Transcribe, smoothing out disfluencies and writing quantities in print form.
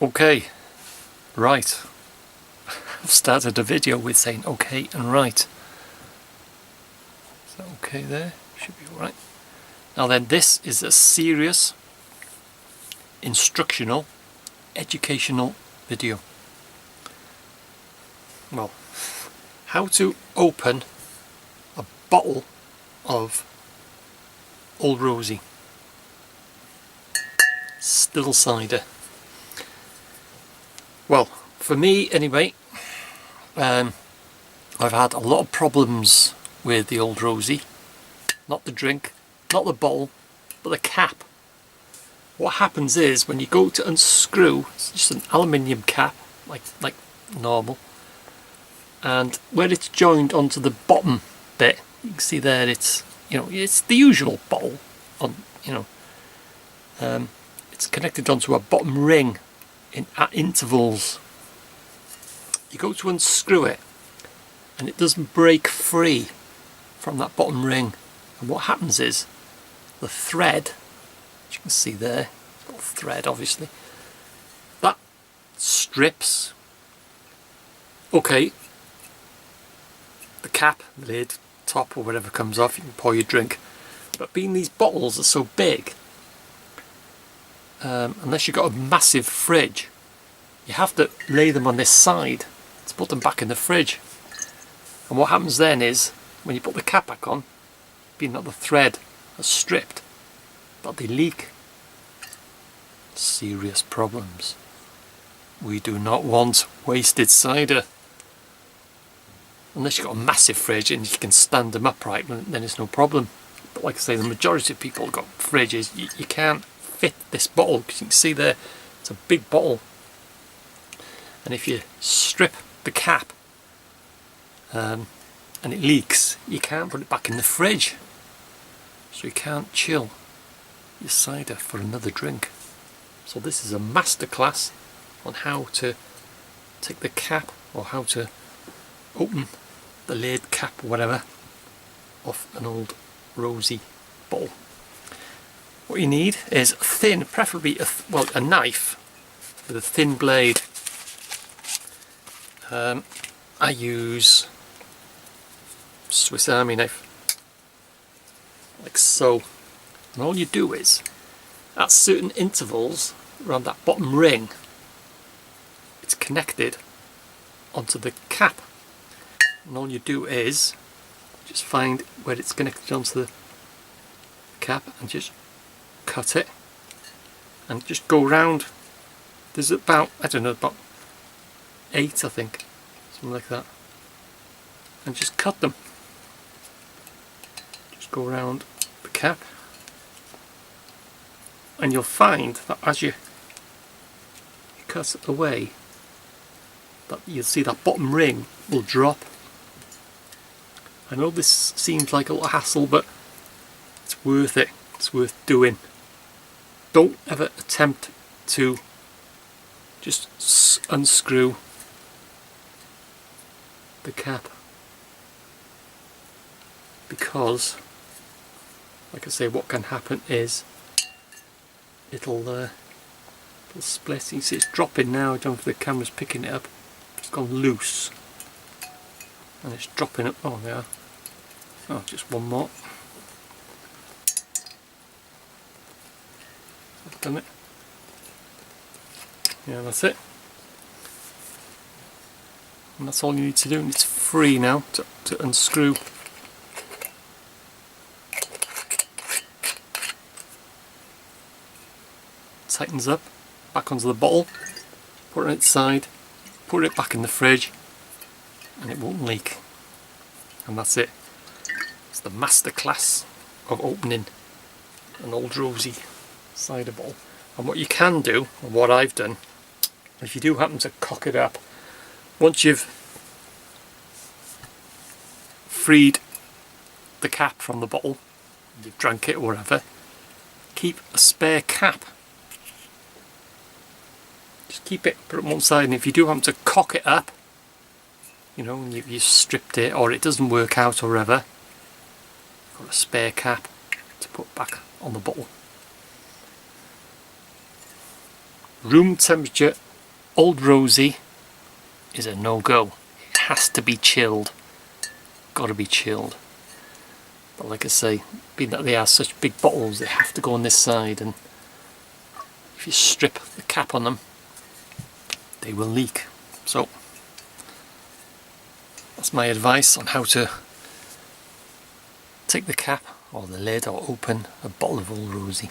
Okay, right. I've started a video with saying okay and right. Is that okay there? Should be alright. Now then, this is a serious, instructional, educational video. Well, how to open a bottle of Old Rosie still cider. Well, for me anyway, I've had a lot of problems with the Old Rosie. Not the drink, not the bottle, but the cap. What happens is when you go to unscrew, it's just an aluminium cap, like normal, and where it's joined onto the bottom bit, you can see there it's, you know, it's the usual bottle on, you know, it's connected onto a bottom ring at intervals. You go to unscrew it and it doesn't break free from that bottom ring, and what happens is the thread, as you can see there, it's got a thread obviously, that strips. Okay, the cap, the lid, top or whatever comes off, you can pour your drink, but being these bottles are so big, unless you've got a massive fridge, you have to lay them on this side to put them back in the fridge. And what happens then is, when you put the cap back on, being that the thread is stripped, but they leak. Serious problems. We do not want wasted cider. Unless you've got a massive fridge and you can stand them upright, then it's no problem. But like I say, the majority of people have got fridges, you can't fit this bottle, because you can see there, it's a big bottle. And if you strip the cap and it leaks, you can't put it back in the fridge, so you can't chill your cider for another drink. So this is a masterclass on how to take the cap, or how to open the lid cap or whatever off an Old Rosie bottle. What you need is thin, preferably a knife with a thin blade. I use Swiss Army knife, like so, and all you do is, at certain intervals around that bottom ring, it's connected onto the cap, and all you do is just find where it's connected onto the cap and just cut it and just go round. There's about, I don't know, about 8 I think, something like that, and just cut them. Just go around the cap, and you'll find that as you cut it away, that you'll see that bottom ring will drop. I know this seems like a lot of hassle, but it's worth it. It's worth doing. Don't ever attempt to just unscrew the cap, because like I say, what can happen is it'll split. You see it's dropping now. I don't know if the camera's picking it up. It's gone loose and it's dropping up. Oh, there. Oh, just one more. I've done it. Yeah, that's it. And that's all you need to do, and it's free now to unscrew. Tightens up, back onto the bottle, put it on its side, put it back in the fridge, and it won't leak. And that's it. It's the masterclass of opening an Old Rosie cider bottle. And what you can do, and what I've done, if you do happen to cock it up, once you've freed the cap from the bottle, you've drank it or whatever, keep a spare cap. Just keep it, put it on one side, and if you do happen to cock it up, you know, and you've stripped it, or it doesn't work out or whatever, you've got a spare cap to put back on the bottle. Room temperature Old Rosie is a no-go. It has to be chilled. Got to be chilled. But like I say, being that they are such big bottles, they have to go on this side, and if you strip the cap on them, they will leak. So that's my advice on how to take the cap or the lid or open a bottle of Old Rosie.